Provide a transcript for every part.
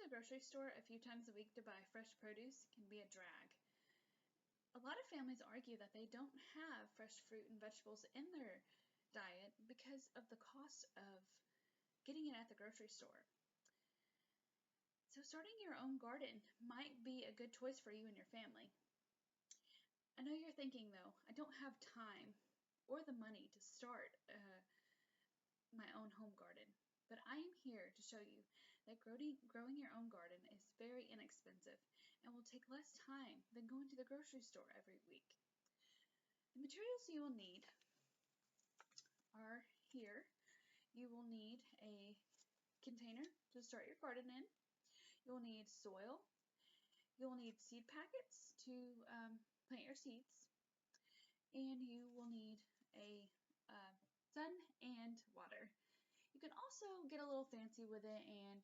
to the grocery store a few times a week to buy fresh produce can be a drag. A lot of families argue that they don't have fresh fruit and vegetables in their diet because of the cost of getting it at the grocery store. So starting your own garden might be a good choice for you and your family. I know you're thinking though, I don't have time or the money to start my own home garden. But I am here to show you that growing your own garden is very inexpensive and will take less time than going to the grocery store every week. The materials you will need are here. You will need a container to start your garden in. You will need soil. You will need seed packets to plant your seeds. And you will need a sun and water. You can also get a little fancy with it and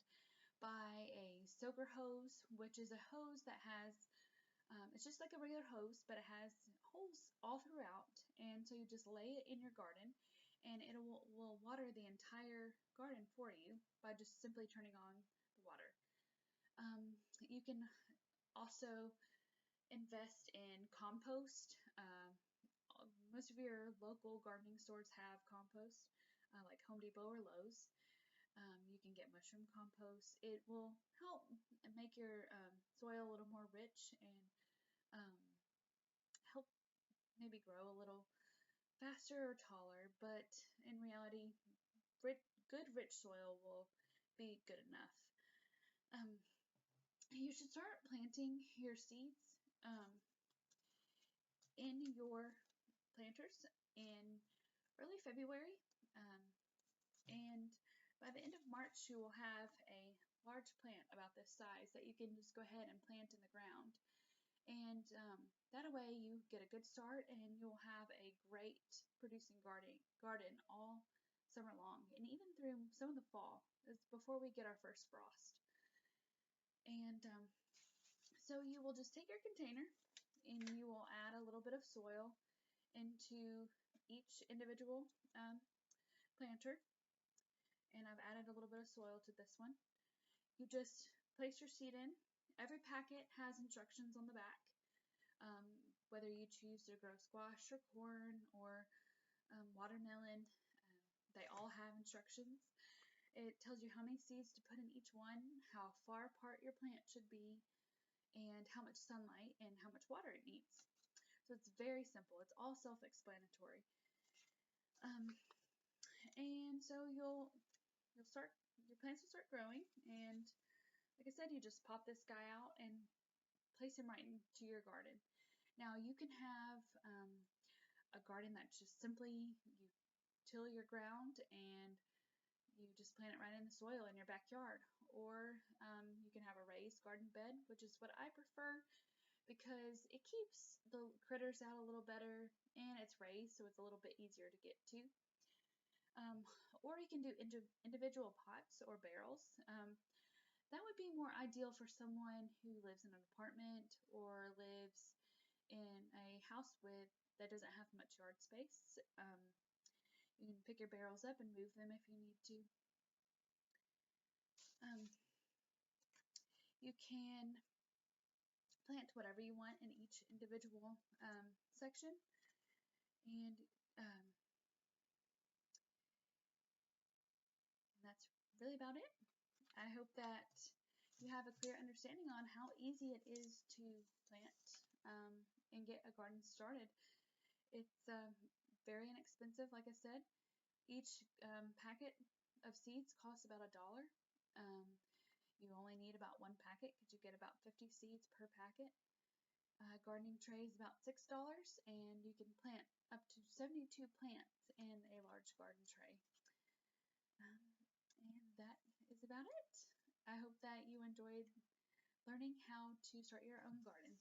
buy a soaker hose, which is a hose that has, it's just like a regular hose, but it has holes all throughout, and so you just lay it in your garden, and it will water the entire garden for you by just simply turning on the water. You can also invest in compost. Most of your local gardening stores have compost, like Home Depot or Lowe's. You can get mushroom compost. It will help make your soil a little more rich and help maybe grow a little faster or taller, but in reality, good rich soil will be good enough. You should start planting your seeds in your planters in early February, and by the end of March you will have a large plant about this size that you can just go ahead and plant in the ground, and that way you get a good start and you'll have a great producing garden all summer long and even through some of the fall, before we get our first frost. And so you will just take your container and you will add a little bit of soil into each individual planter, and I've added a little bit of soil to this one. You just place your seed in. Every packet has instructions on the back, whether you choose to grow squash or corn or watermelon. They all have instructions. It tells you how many seeds to put in each one, how far apart your plant should be, and how much sunlight and how much water it needs. So it's very simple. It's all self-explanatory. And so your plants will start growing, and like I said, you just pop this guy out and place him right into your garden. Now you can have a garden that's just simply you till your ground and you just plant it right in the soil in your backyard, or you can have a raised garden bed, which is what I prefer because it keeps the critters out a little better and it's raised, so it's a little bit easier to get to. Or you can do individual pots or barrels. That would be more ideal for someone who lives in an apartment or lives in a house that doesn't have much yard space. You can pick your barrels up and move them if you need to. You can plant whatever you want in each individual section, and that's really about it. I hope that you have a clear understanding on how easy it is to plant and get a garden started. It's very inexpensive, like I said. Each packet of seeds costs about $1. You only need about one packet because you get about 50 seeds per packet. Gardening tray is about $6, and you can plant up to 72 plants in a large garden tray. And that is about it. I hope that you enjoyed learning how to start your own garden.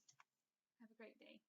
Have a great day.